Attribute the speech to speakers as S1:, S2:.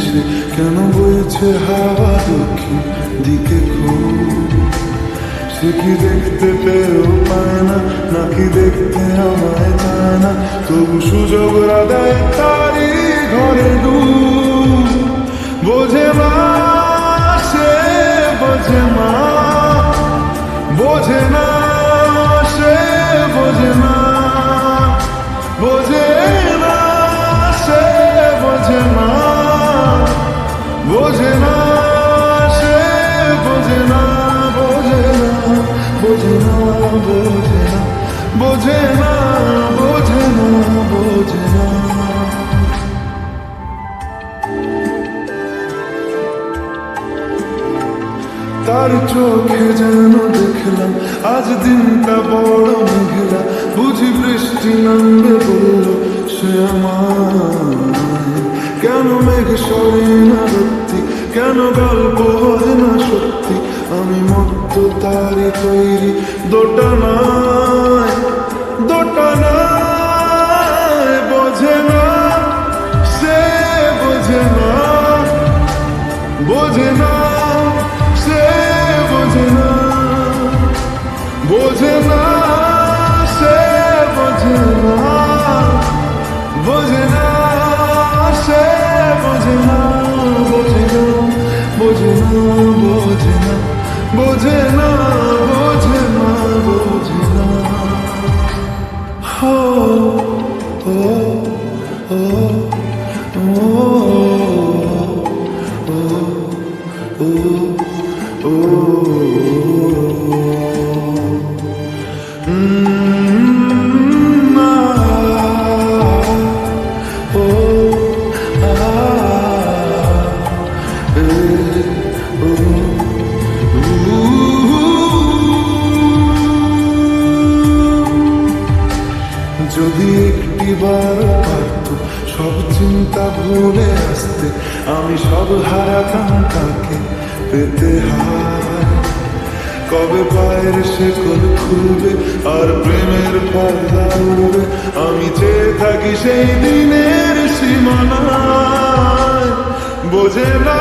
S1: নিমেষে কেন বইছে হাওয়া দক্ষিণ দিকে খুব? সে কি দেখতে পেয়েও পায় না, নাকি দেখতে আমায় চায় না? তবু সুযোগ রাধায় তারি ঘরে ডুব। বোঝে না সে, বোঝে না, বোঝে না সে, বোঝে না, বোঝে না সে, বোঝে না, বোঝে না সে, বোঝে না, বোঝে না, বোঝে না, বোঝে না, বোঝে না, বোঝে না। তার চোখে যেন দেখলাম আজ দিনটা বড় মেঘলা, বুঝি বৃষ্টি নামবে বলল সে আমায়। কেন মেঘ সরে না সত্যি, কেন গল্প হয় না সত্যি? আমি মত্ত তারি তৈরি দোটানায়, দোটানায়। বোঝে না সে, বোঝে না, বোঝে না সে, বোঝে না, বোঝে না সে, বোঝে না, বোঝে না সে, বোঝে না, বোঝে না, বোঝে না, বোঝে না, বোঝে না, বোঝে না, বোঝে না। হো ও ও ও ও ও যদি একটিবার পারত সব চিন্তা ভুলে আসতে, আমি সব হারাতাম তাকে পেতে হার। কবে পায়ের শেকল খুলবে আর প্রেমের পর্দা উড়বে, আমি চেয়ে থাকি সেই দিনের সীমানায়। বোঝে না